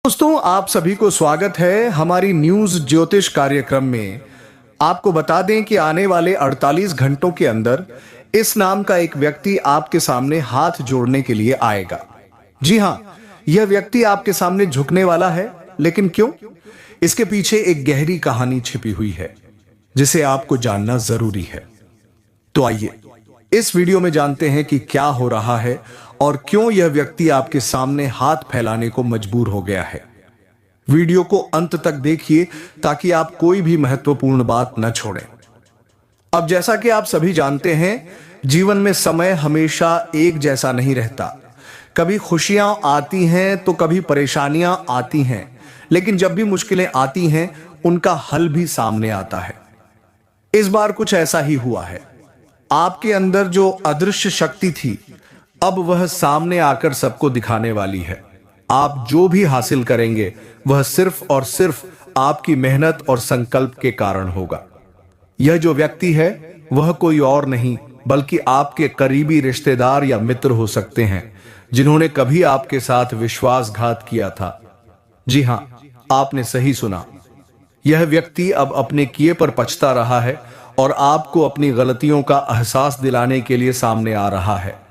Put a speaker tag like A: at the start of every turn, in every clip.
A: दोस्तों, आप सभी को स्वागत है हमारी न्यूज ज्योतिष कार्यक्रम में। आपको बता दें कि आने वाले 48 घंटों के अंदर इस नाम का एक व्यक्ति आपके सामने हाथ जोड़ने के लिए आएगा। जी हां, यह व्यक्ति आपके सामने झुकने वाला है। लेकिन क्यों? इसके पीछे एक गहरी कहानी छिपी हुई है जिसे आपको जानना जरूरी है। तो आइए इस वीडियो में जानते हैं कि क्या हो रहा है और क्यों यह व्यक्ति आपके सामने हाथ फैलाने को मजबूर हो गया है। वीडियो को अंत तक देखिए ताकि आप कोई भी महत्वपूर्ण बात न छोड़ें। अब जैसा कि आप सभी जानते हैं, जीवन में समय हमेशा एक जैसा नहीं रहता। कभी खुशियां आती हैं तो कभी परेशानियां आती हैं, लेकिन जब भी मुश्किलें आती हैं उनका हल भी सामने आता है। इस बार कुछ ऐसा ही हुआ है। आपके अंदर जो अदृश्य शक्ति थी, अब वह सामने आकर सबको दिखाने वाली है। आप जो भी हासिल करेंगे वह सिर्फ और सिर्फ आपकी मेहनत और संकल्प के कारण होगा। यह जो व्यक्ति है वह कोई और नहीं बल्कि आपके करीबी रिश्तेदार या मित्र हो सकते हैं जिन्होंने कभी आपके साथ विश्वासघात किया था। जी हां, आपने सही सुना। यह व्यक्ति अब अपने किए पर पछता रहा है और आपको अपनी गलतियों का एहसास दिलाने के लिए सामने आ रहा है।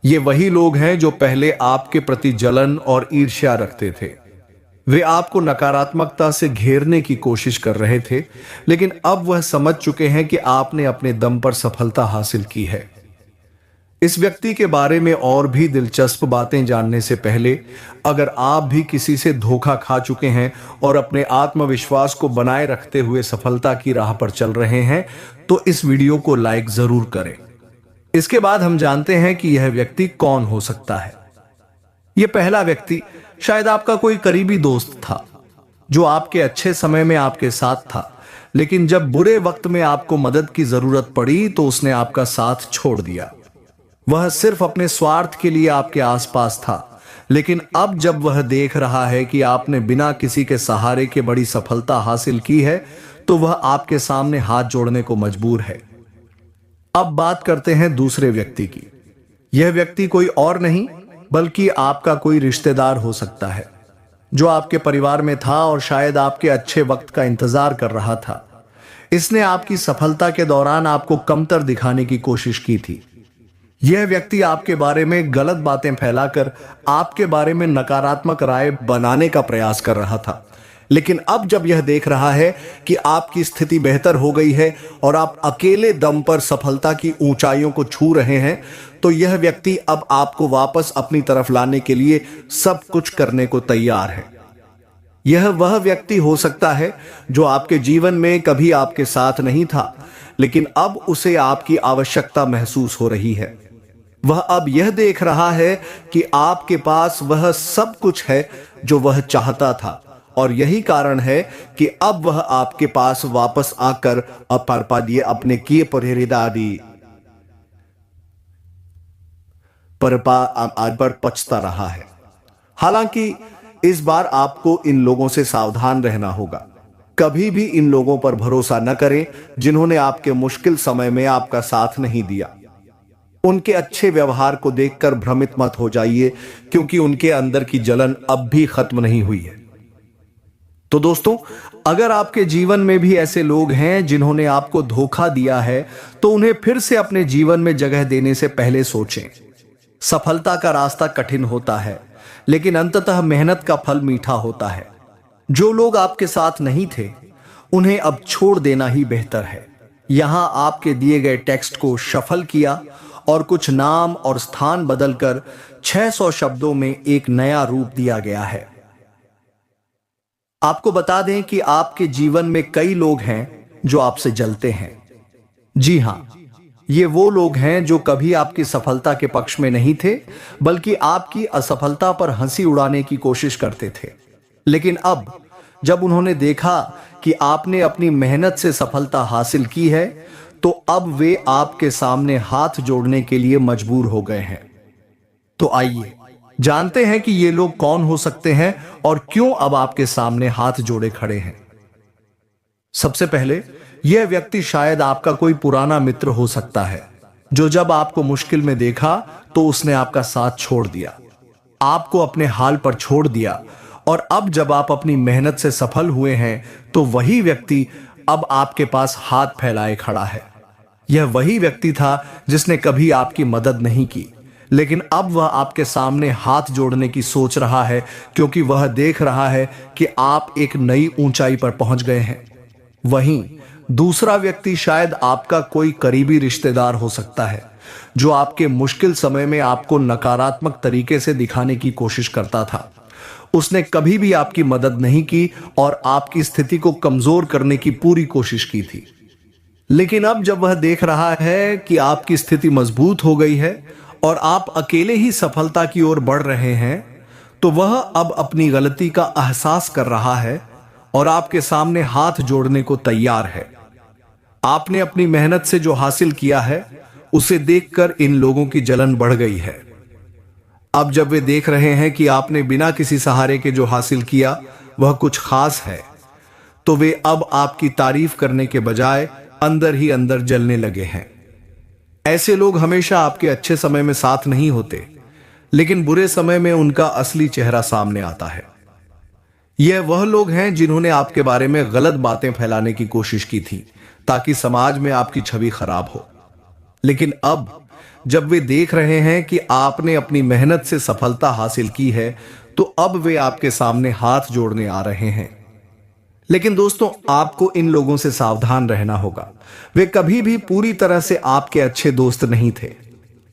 A: ये वही लोग हैं जो पहले आपके प्रति जलन और ईर्ष्या रखते थे। वे आपको नकारात्मकता से घेरने की कोशिश कर रहे थे, लेकिन अब वह समझ चुके हैं कि आपने अपने दम पर सफलता हासिल की है। इस व्यक्ति के बारे में और भी दिलचस्प बातें जानने से पहले, अगर आप भी किसी से धोखा खा चुके हैं और अपने आत्मविश्वास को बनाए रखते हुए सफलता की राह पर चल रहे हैं, तो इस वीडियो को लाइक जरूर करें। इसके बाद हम जानते हैं कि यह व्यक्ति कौन हो सकता है। यह पहला व्यक्ति शायद आपका कोई करीबी दोस्त था जो आपके अच्छे समय में आपके साथ था, लेकिन जब बुरे वक्त में आपको मदद की जरूरत पड़ी तो उसने आपका साथ छोड़ दिया। वह सिर्फ अपने स्वार्थ के लिए आपके आसपास था, लेकिन अब जब वह देख रहा है कि आपने बिना किसी के सहारे के बड़ी सफलता हासिल की है, तो वह आपके सामने हाथ जोड़ने को मजबूर है। अब बात करते हैं दूसरे व्यक्ति की। यह व्यक्ति कोई और नहीं बल्कि आपका कोई रिश्तेदार हो सकता है जो आपके परिवार में था और शायद आपके अच्छे वक्त का इंतजार कर रहा था। इसने आपकी सफलता के दौरान आपको कमतर दिखाने की कोशिश की थी। यह व्यक्ति आपके बारे में गलत बातें फैलाकर आपके बारे में नकारात्मक राय बनाने का प्रयास कर रहा था, लेकिन अब जब यह देख रहा है कि आपकी स्थिति बेहतर हो गई है और आप अकेले दम पर सफलता की ऊंचाइयों को छू रहे हैं, तो यह व्यक्ति अब आपको वापस अपनी तरफ लाने के लिए सब कुछ करने को तैयार है। यह वह व्यक्ति हो सकता है जो आपके जीवन में कभी आपके साथ नहीं था, लेकिन अब उसे आपकी आवश्यकता महसूस हो रही है। वह अब यह देख रहा है कि आपके पास वह सब कुछ है जो वह चाहता था, और यही कारण है कि अब वह आपके पास वापस आकर दिए अपने किए पर पछता रहा है। हालांकि इस बार आपको इन लोगों से सावधान रहना होगा। कभी भी इन लोगों पर भरोसा न करें जिन्होंने आपके मुश्किल समय में आपका साथ नहीं दिया। उनके अच्छे व्यवहार को देखकर भ्रमित मत हो जाइए, क्योंकि उनके अंदर की जलन अब भी खत्म नहीं हुई है। तो दोस्तों, अगर आपके जीवन में भी ऐसे लोग हैं जिन्होंने आपको धोखा दिया है, तो उन्हें फिर से अपने जीवन में जगह देने से पहले सोचें। सफलता का रास्ता कठिन होता है, लेकिन अंततः मेहनत का फल मीठा होता है। जो लोग आपके साथ नहीं थे उन्हें अब छोड़ देना ही बेहतर है। यहां आपके दिए गए टेक्स्ट को शफल किया और कुछ नाम और स्थान बदलकर 600 शब्दों में एक नया रूप दिया गया है। आपको बता दें कि आपके जीवन में कई लोग हैं जो आपसे जलते हैं। जी हां, ये वो लोग हैं जो कभी आपकी सफलता के पक्ष में नहीं थे, बल्कि आपकी असफलता पर हंसी उड़ाने की कोशिश करते थे। लेकिन अब जब उन्होंने देखा कि आपने अपनी मेहनत से सफलता हासिल की है, तो अब वे आपके सामने हाथ जोड़ने के लिए मजबूर हो गए हैं। तो आइए जानते हैं कि ये लोग कौन हो सकते हैं और क्यों अब आपके सामने हाथ जोड़े खड़े हैं। सबसे पहले, यह व्यक्ति शायद आपका कोई पुराना मित्र हो सकता है जो जब आपको मुश्किल में देखा तो उसने आपका साथ छोड़ दिया, आपको अपने हाल पर छोड़ दिया और अब जब आप अपनी मेहनत से सफल हुए हैं तो वही व्यक्ति अब आपके पास हाथ फैलाए खड़ा है। यह वही व्यक्ति था जिसने कभी आपकी मदद नहीं की, लेकिन अब वह आपके सामने हाथ जोड़ने की सोच रहा है, क्योंकि वह देख रहा है कि आप एक नई ऊंचाई पर पहुंच गए हैं। वहीं दूसरा व्यक्ति शायद आपका कोई करीबी रिश्तेदार हो सकता है, जो आपके मुश्किल समय में आपको नकारात्मक तरीके से दिखाने की कोशिश करता था। उसने कभी भी आपकी मदद नहीं की और आपकी स्थिति को कमजोर करने की पूरी कोशिश की थी। लेकिन अब जब वह देख रहा है कि आपकी स्थिति मजबूत हो गई है और आप अकेले ही सफलता की ओर बढ़ रहे हैं, तो वह अब अपनी गलती का एहसास कर रहा है और आपके सामने हाथ जोड़ने को तैयार है। आपने अपनी मेहनत से जो हासिल किया है, उसे देखकर इन लोगों की जलन बढ़ गई है। अब जब वे देख रहे हैं कि आपने बिना किसी सहारे के जो हासिल किया वह कुछ खास है, तो वे अब आपकी तारीफ करने के बजाय अंदर ही अंदर जलने लगे हैं। ऐसे लोग हमेशा आपके अच्छे समय में साथ नहीं होते, लेकिन बुरे समय में उनका असली चेहरा सामने आता है। यह वह लोग हैं जिन्होंने आपके बारे में गलत बातें फैलाने की कोशिश की थी ताकि समाज में आपकी छवि खराब हो। लेकिन अब जब वे देख रहे हैं कि आपने अपनी मेहनत से सफलता हासिल की है, तो अब वे आपके सामने हाथ जोड़ने आ रहे हैं। लेकिन दोस्तों, आपको इन लोगों से सावधान रहना होगा। वे कभी भी पूरी तरह से आपके अच्छे दोस्त नहीं थे।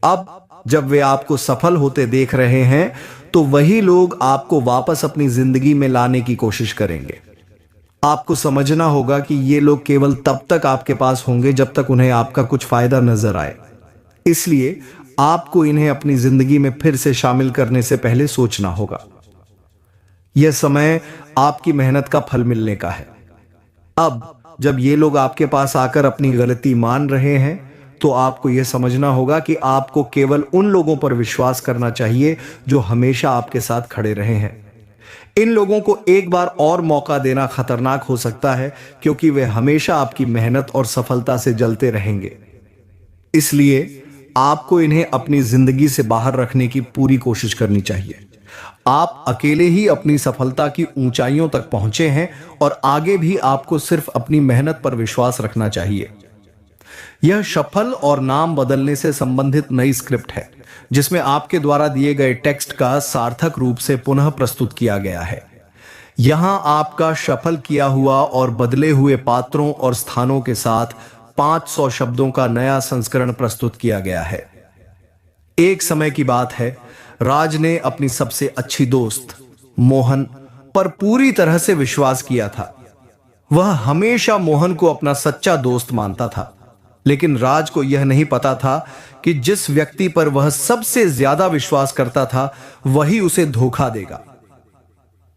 A: अब जब वे आपको सफल होते देख रहे हैं, तो वही लोग आपको वापस अपनी जिंदगी में लाने की कोशिश करेंगे। आपको समझना होगा कि ये लोग केवल तब तक आपके पास होंगे जब तक उन्हें आपका कुछ फायदा नजर आए। इसलिए आपको इन्हें अपनी जिंदगी में फिर से शामिल करने से पहले सोचना होगा। यह समय आपकी मेहनत का फल मिलने का है। अब जब ये लोग आपके पास आकर अपनी गलती मान रहे हैं, तो आपको यह समझना होगा कि आपको केवल उन लोगों पर विश्वास करना चाहिए जो हमेशा आपके साथ खड़े रहे हैं। इन लोगों को एक बार और मौका देना खतरनाक हो सकता है, क्योंकि वे हमेशा आपकी मेहनत और सफलता से जलते रहेंगे। इसलिए आपको इन्हें अपनी जिंदगी से बाहर रखने की पूरी कोशिश करनी चाहिए। आप अकेले ही अपनी सफलता की ऊंचाइयों तक पहुंचे हैं और आगे भी आपको सिर्फ अपनी मेहनत पर विश्वास रखना चाहिए। यह शफल और नाम बदलने से संबंधित नई स्क्रिप्ट है, जिसमें आपके द्वारा दिए गए टेक्स्ट का सार्थक रूप से पुनः प्रस्तुत किया गया है। यहां आपका शफल किया हुआ और बदले हुए पात्रों और स्थानों के साथ 500 शब्दों का नया संस्करण प्रस्तुत किया गया है। एक समय की बात है, राज ने अपनी सबसे अच्छी दोस्त मोहन पर पूरी तरह से विश्वास किया था। वह हमेशा मोहन को अपना सच्चा दोस्त मानता था, लेकिन राज को यह नहीं पता था कि जिस व्यक्ति पर वह सबसे ज्यादा विश्वास करता था, वही उसे धोखा देगा।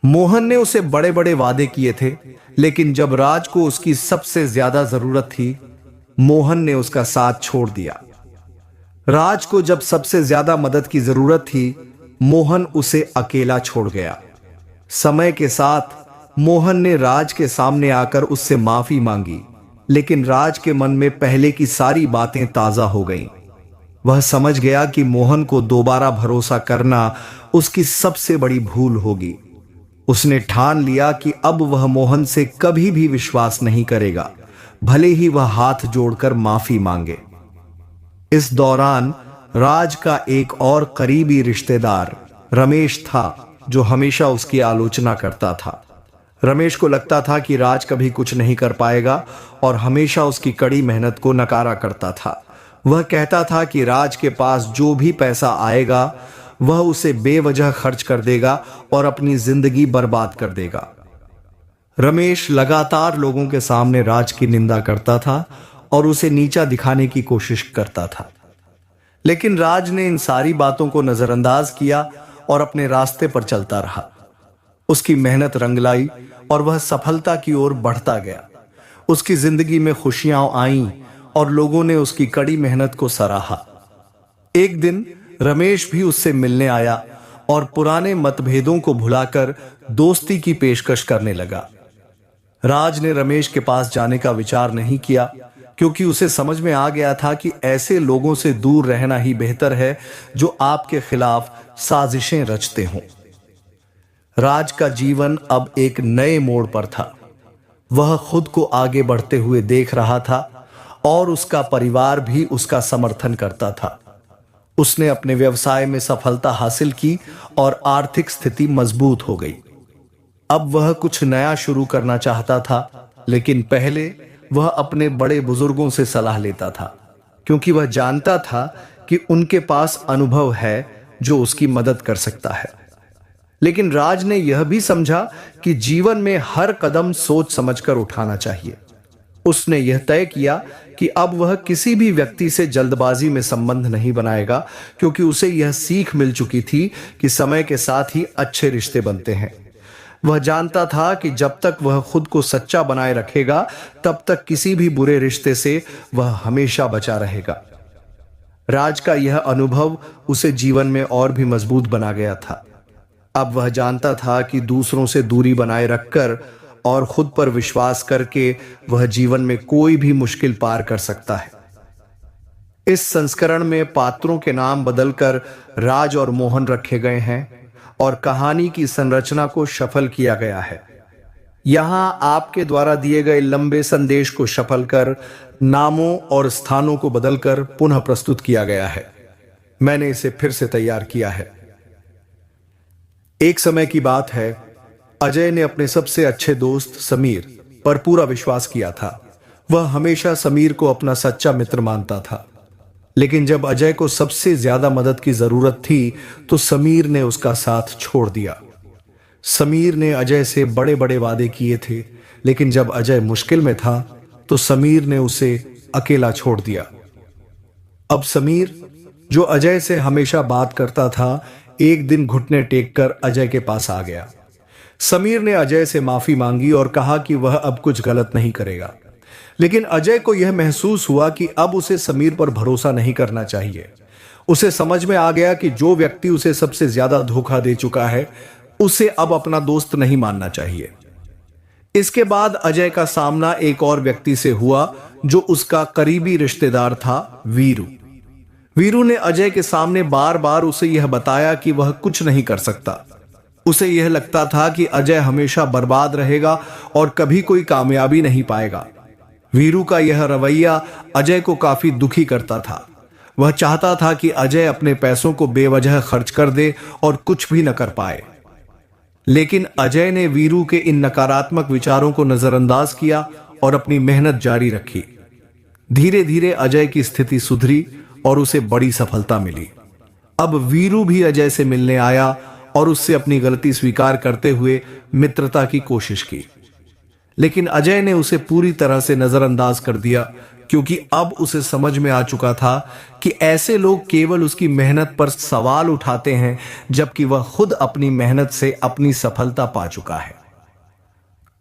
A: मोहन ने उसे बड़े बड़े वादे किए थे, लेकिन जब राज को उसकी सबसे ज्यादा जरूरत थी, मोहन ने उसका साथ छोड़ दिया। राज को जब सबसे ज्यादा मदद की जरूरत थी, मोहन उसे अकेला छोड़ गया। समय के साथ मोहन ने राज के सामने आकर उससे माफी मांगी, लेकिन राज के मन में पहले की सारी बातें ताजा हो गईं। वह समझ गया कि मोहन को दोबारा भरोसा करना उसकी सबसे बड़ी भूल होगी। उसने ठान लिया कि अब वह मोहन से कभी भी विश्वास नहीं करेगा, भले ही वह हाथ जोड़कर माफी मांगे। इस दौरान राज का एक और करीबी रिश्तेदार रमेश था, जो हमेशा उसकी आलोचना करता था। रमेश को लगता था कि राज कभी कुछ नहीं कर पाएगा और हमेशा उसकी कड़ी मेहनत को नकारा करता था। वह कहता था कि राज के पास जो भी पैसा आएगा, वह उसे बेवजह खर्च कर देगा और अपनी जिंदगी बर्बाद कर देगा। रमेश लगातार लोगों के सामने राज की निंदा करता था और उसे नीचा दिखाने की कोशिश करता था, लेकिन राज ने इन सारी बातों को नजरअंदाज किया और अपने रास्ते पर चलता रहा। उसकी मेहनत रंग लाई और वह सफलता की ओर बढ़ता गया। उसकी जिंदगी में खुशियां आईं और लोगों ने उसकी कड़ी मेहनत को सराहा। एक दिन रमेश भी उससे मिलने आया और पुराने मतभेदों को भुलाकर दोस्ती की पेशकश करने लगा। राज ने रमेश के पास जाने का विचार नहीं किया, क्योंकि उसे समझ में आ गया था कि ऐसे लोगों से दूर रहना ही बेहतर है जो आपके खिलाफ साजिशें रचते हों। राज का जीवन अब एक नए मोड़ पर था। वह खुद को आगे बढ़ते हुए देख रहा था और उसका परिवार भी उसका समर्थन करता था। उसने अपने व्यवसाय में सफलता हासिल की और आर्थिक स्थिति मजबूत हो गई। अब वह कुछ नया शुरू करना चाहता था, लेकिन पहले वह अपने बड़े बुजुर्गों से सलाह लेता था, क्योंकि वह जानता था कि उनके पास अनुभव है जो उसकी मदद कर सकता है। लेकिन राज ने यह भी समझा कि जीवन में हर कदम सोच समझकर उठाना चाहिए। उसने यह तय किया कि अब वह किसी भी व्यक्ति से जल्दबाजी में संबंध नहीं बनाएगा, क्योंकि उसे यह सीख मिल चुकी थी कि समय के साथ ही अच्छे रिश्ते बनते हैं। वह जानता था कि जब तक वह खुद को सच्चा बनाए रखेगा, तब तक किसी भी बुरे रिश्ते से वह हमेशा बचा रहेगा। राज का यह अनुभव उसे जीवन में और भी मजबूत बना गया था। अब वह जानता था कि दूसरों से दूरी बनाए रखकर और खुद पर विश्वास करके वह जीवन में कोई भी मुश्किल पार कर सकता है। इस संस्करण में पात्रों के नाम बदलकर राज और मोहन रखे गए हैं और कहानी की संरचना को शफल किया गया है। यहां आपके द्वारा दिए गए लंबे संदेश को शफल कर नामों और स्थानों को बदलकर पुनः प्रस्तुत किया गया है। मैंने इसे फिर से तैयार किया है। एक समय की बात है, अजय ने अपने सबसे अच्छे दोस्त समीर पर पूरा विश्वास किया था। वह हमेशा समीर को अपना सच्चा मित्र मानता था। लेकिन जब अजय को सबसे ज्यादा मदद की जरूरत थी, तो समीर ने उसका साथ छोड़ दिया। समीर ने अजय से बड़े बड़े वादे किए थे, लेकिन जब अजय मुश्किल में था, तो समीर ने उसे अकेला छोड़ दिया। अब समीर, जो अजय से हमेशा बात करता था, एक दिन घुटने टेक कर अजय के पास आ गया। समीर ने अजय से माफी मांगी और कहा कि वह अब कुछ गलत नहीं करेगा। लेकिन अजय को यह महसूस हुआ कि अब उसे समीर पर भरोसा नहीं करना चाहिए। उसे समझ में आ गया कि जो व्यक्ति उसे सबसे ज्यादा धोखा दे चुका है, उसे अब अपना दोस्त नहीं मानना चाहिए। इसके बाद अजय का सामना एक और व्यक्ति से हुआ, जो उसका करीबी रिश्तेदार था, वीरू। वीरू ने अजय के सामने बार बार उसे यह बताया कि वह कुछ नहीं कर सकता। उसे यह लगता था कि अजय हमेशा बर्बाद रहेगा और कभी कोई कामयाबी नहीं पाएगा। वीरू का यह रवैया अजय को काफी दुखी करता था। वह चाहता था कि अजय अपने पैसों को बेवजह खर्च कर दे और कुछ भी न कर पाए। लेकिन अजय ने वीरू के इन नकारात्मक विचारों को नजरअंदाज किया और अपनी मेहनत जारी रखी। धीरे धीरे अजय की स्थिति सुधरी और उसे बड़ी सफलता मिली। अब वीरू भी अजय से मिलने आया और उससे अपनी गलती स्वीकार करते हुए मित्रता की कोशिश की। लेकिन अजय ने उसे पूरी तरह से नजरअंदाज कर दिया, क्योंकि अब उसे समझ में आ चुका था कि ऐसे लोग केवल उसकी मेहनत पर सवाल उठाते हैं, जबकि वह खुद अपनी मेहनत से अपनी सफलता पा चुका है।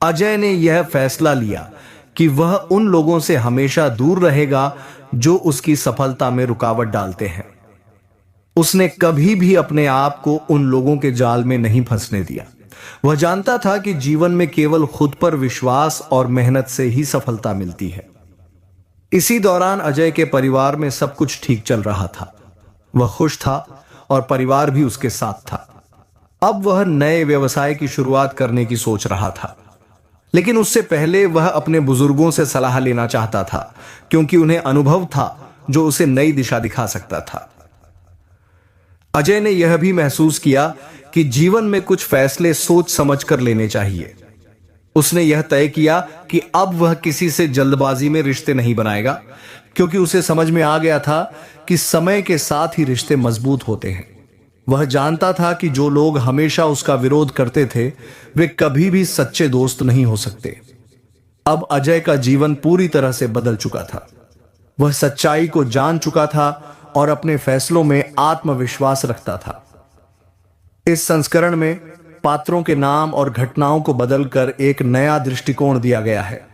A: अजय ने यह फैसला लिया कि वह उन लोगों से हमेशा दूर रहेगा जो उसकी सफलता में रुकावट डालते हैं। उसने कभी भी अपने आप को उन लोगों के जाल में नहीं फंसने दिया। वह जानता था कि जीवन में केवल खुद पर विश्वास और मेहनत से ही सफलता मिलती है। इसी दौरान अजय के परिवार में सब कुछ ठीक चल रहा था। वह खुश था और परिवार भी उसके साथ था। अब वह नए व्यवसाय की शुरुआत करने की सोच रहा था, लेकिन उससे पहले वह अपने बुजुर्गों से सलाह लेना चाहता था, क्योंकि उन्हें अनुभव था जो उसे नई दिशा दिखा सकता था। अजय ने यह भी महसूस किया कि जीवन में कुछ फैसले सोच समझकर लेने चाहिए। उसने यह तय किया कि अब वह किसी से जल्दबाजी में रिश्ते नहीं बनाएगा, क्योंकि उसे समझ में आ गया था कि समय के साथ ही रिश्ते मजबूत होते हैं। वह जानता था कि जो लोग हमेशा उसका विरोध करते थे, वे कभी भी सच्चे दोस्त नहीं हो सकते। अब अजय का जीवन पूरी तरह से बदल चुका था। वह सच्चाई को जान चुका था और अपने फैसलों में आत्मविश्वास रखता था। इस संस्करण में पात्रों के नाम और घटनाओं को बदलकर एक नया दृष्टिकोण दिया गया है।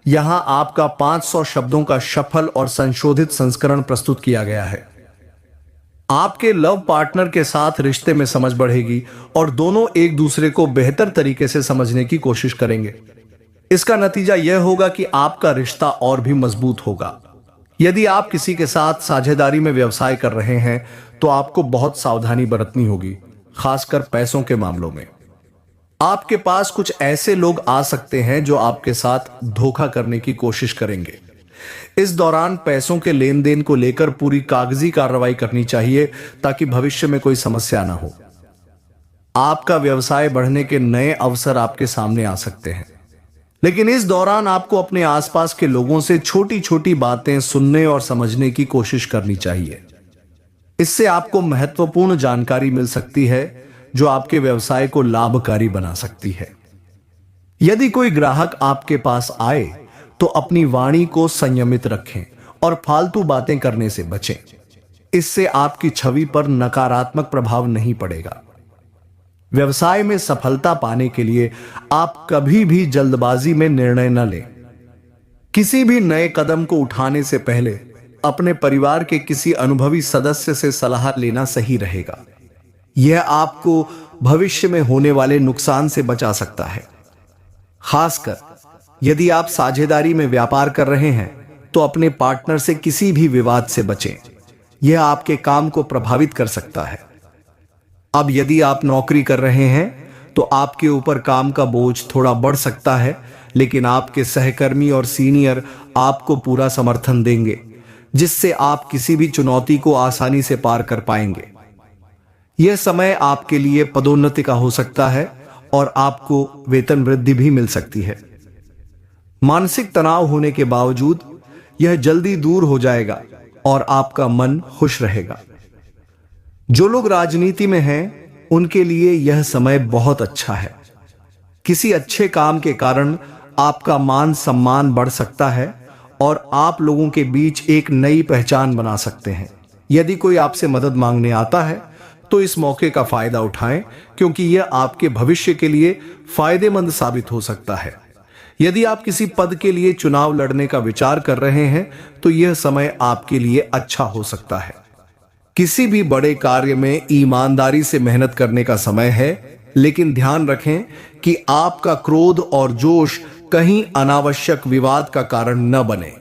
A: यहां आपका 500 शब्दों का सफल और संशोधित संस्करण प्रस्तुत किया गया है। आपके लव पार्टनर के साथ रिश्ते में समझ बढ़ेगी और दोनों एक दूसरे को बेहतर तरीके से समझने की कोशिश करेंगे। इसका नतीजा यह होगा कि आपका रिश्ता और भी मजबूत होगा। यदि आप किसी के साथ साझेदारी में व्यवसाय कर रहे हैं, तो आपको बहुत सावधानी बरतनी होगी, खासकर पैसों के मामलों में। आपके पास कुछ ऐसे लोग आ सकते हैं जो आपके साथ धोखा करने की कोशिश करेंगे। इस दौरान पैसों के लेन देन को लेकर पूरी कागजी कार्रवाई करनी चाहिए ताकि भविष्य में कोई समस्या ना हो। आपका व्यवसाय बढ़ने के नए अवसर आपके सामने आ सकते हैं, लेकिन इस दौरान आपको अपने आसपास के लोगों से छोटी छोटी बातें सुनने और समझने की कोशिश करनी चाहिए। इससे आपको महत्वपूर्ण जानकारी मिल सकती है जो आपके व्यवसाय को लाभकारी बना सकती है। यदि कोई ग्राहक आपके पास आए तो अपनी वाणी को संयमित रखें और फालतू बातें करने से बचें। इससे आपकी छवि पर नकारात्मक प्रभाव नहीं पड़ेगा। व्यवसाय में सफलता पाने के लिए आप कभी भी जल्दबाजी में निर्णय न लें। किसी भी नए कदम को उठाने से पहले अपने परिवार के किसी अनुभवी सदस्य से सलाह लेना सही रहेगा। यह आपको भविष्य में होने वाले नुकसान से बचा सकता है। खासकर यदि आप साझेदारी में व्यापार कर रहे हैं तो अपने पार्टनर से किसी भी विवाद से बचें। यह आपके काम को प्रभावित कर सकता है। अब यदि आप नौकरी कर रहे हैं तो आपके ऊपर काम का बोझ थोड़ा बढ़ सकता है, लेकिन आपके सहकर्मी और सीनियर आपको पूरा समर्थन देंगे, जिससे आप किसी भी चुनौती को आसानी से पार कर पाएंगे। यह समय आपके लिए पदोन्नति का हो सकता है और आपको वेतन वृद्धि भी मिल सकती है। मानसिक तनाव होने के बावजूद यह जल्दी दूर हो जाएगा और आपका मन खुश रहेगा। जो लोग राजनीति में हैं उनके लिए यह समय बहुत अच्छा है। किसी अच्छे काम के कारण आपका मान सम्मान बढ़ सकता है और आप लोगों के बीच एक नई पहचान बना सकते हैं। यदि कोई आपसे मदद मांगने आता है तो इस मौके का फायदा उठाएं, क्योंकि यह आपके भविष्य के लिए फायदेमंद साबित हो सकता है। यदि आप किसी पद के लिए चुनाव लड़ने का विचार कर रहे हैं तो यह समय आपके लिए अच्छा हो सकता है। किसी भी बड़े कार्य में ईमानदारी से मेहनत करने का समय है, लेकिन ध्यान रखें कि आपका क्रोध और जोश कहीं अनावश्यक विवाद का कारण न बने।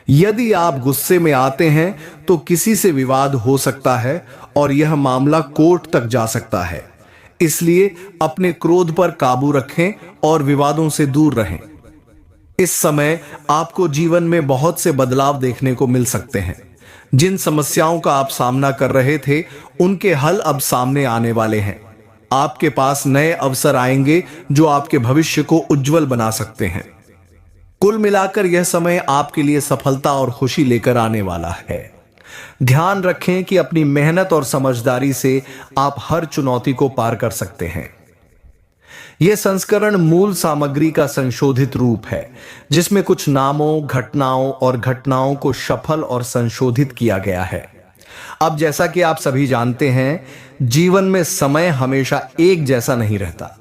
A: यदि आप गुस्से में आते हैं तो किसी से विवाद हो सकता है और यह मामला कोर्ट तक जा सकता है। इसलिए अपने क्रोध पर काबू रखें और विवादों से दूर रहें। इस समय आपको जीवन में बहुत से बदलाव देखने को मिल सकते हैं। जिन समस्याओं का आप सामना कर रहे थे उनके हल अब सामने आने वाले हैं। आपके पास नए अवसर आएंगे जो आपके भविष्य को उज्जवल बना सकते हैं। कुल मिलाकर यह समय आपके लिए सफलता और खुशी लेकर आने वाला है। ध्यान रखें कि अपनी मेहनत और समझदारी से आप हर चुनौती को पार कर सकते हैं। यह संस्करण मूल सामग्री का संशोधित रूप है, जिसमें कुछ नामों, घटनाओं को शफल और संशोधित किया गया है। अब जैसा कि आप सभी जानते हैं, जीवन में समय हमेशा एक जैसा नहीं रहता।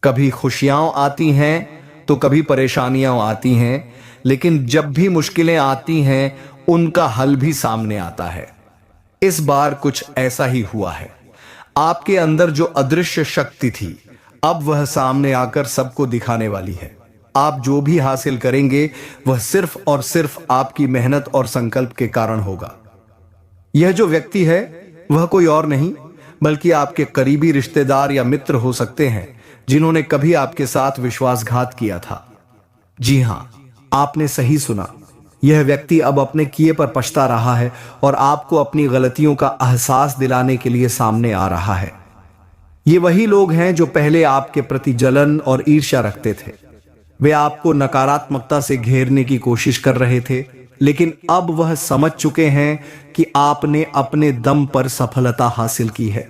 A: कभी खुशियां आती हैं तो कभी परेशानियां आती हैं, लेकिन जब भी मुश्किलें आती हैं उनका हल भी सामने आता है। इस बार कुछ ऐसा ही हुआ है। आपके अंदर जो अदृश्य शक्ति थी अब वह सामने आकर सबको दिखाने वाली है। आप जो भी हासिल करेंगे वह सिर्फ और सिर्फ आपकी मेहनत और संकल्प के कारण होगा। यह जो व्यक्ति है वह कोई और नहीं बल्कि आपके करीबी रिश्तेदार या मित्र हो सकते हैं, जिन्होंने कभी आपके साथ विश्वासघात किया था। जी हां, आपने सही सुना। यह व्यक्ति अब अपने किए पर पछता रहा है और आपको अपनी गलतियों का एहसास दिलाने के लिए सामने आ रहा है। ये वही लोग हैं जो पहले आपके प्रति जलन और ईर्ष्या रखते थे। वे आपको नकारात्मकता से घेरने की कोशिश कर रहे थे, लेकिन अब वह समझ चुके हैं कि आपने अपने दम पर सफलता हासिल की है।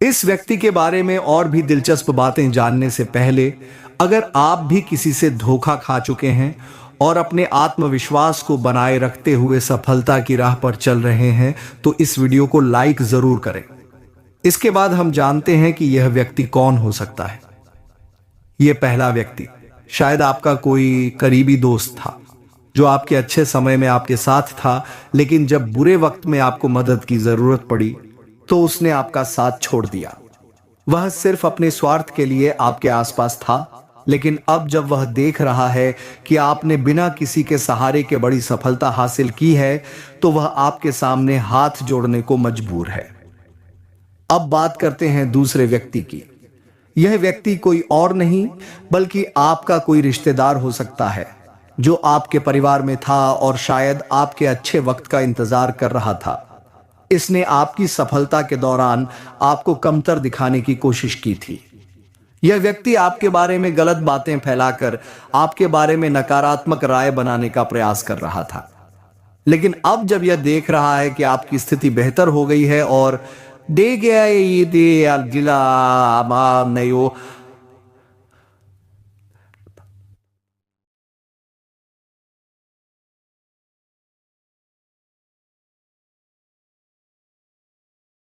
A: इस व्यक्ति के बारे में और भी दिलचस्प बातें जानने से पहले, अगर आप भी किसी से धोखा खा चुके हैं और अपने आत्मविश्वास को बनाए रखते हुए सफलता की राह पर चल रहे हैं तो इस वीडियो को लाइक जरूर करें। इसके बाद हम जानते हैं कि यह व्यक्ति कौन हो सकता है। यह पहला व्यक्ति शायद आपका कोई करीबी दोस्त था जो आपके अच्छे समय में आपके साथ था, लेकिन जब बुरे वक्त में आपको मदद की जरूरत पड़ी तो उसने आपका साथ छोड़ दिया। वह सिर्फ अपने स्वार्थ के लिए आपके आसपास था, लेकिन अब जब वह देख रहा है कि आपने बिना किसी के सहारे के बड़ी सफलता हासिल की है तो वह आपके सामने हाथ जोड़ने को मजबूर है। अब बात करते हैं दूसरे व्यक्ति की। यह व्यक्ति कोई और नहीं बल्कि आपका कोई रिश्तेदार हो सकता है जो आपके परिवार में था और शायद आपके अच्छे वक्त का इंतजार कर रहा था। इसने आपकी सफलता के दौरान आपको कमतर दिखाने की कोशिश की थी। यह व्यक्ति आपके बारे में गलत बातें फैलाकर आपके बारे में नकारात्मक राय बनाने का प्रयास कर रहा था। लेकिन अब जब यह देख रहा है कि आपकी स्थिति बेहतर हो गई है और दे गया ये दे जिला नयो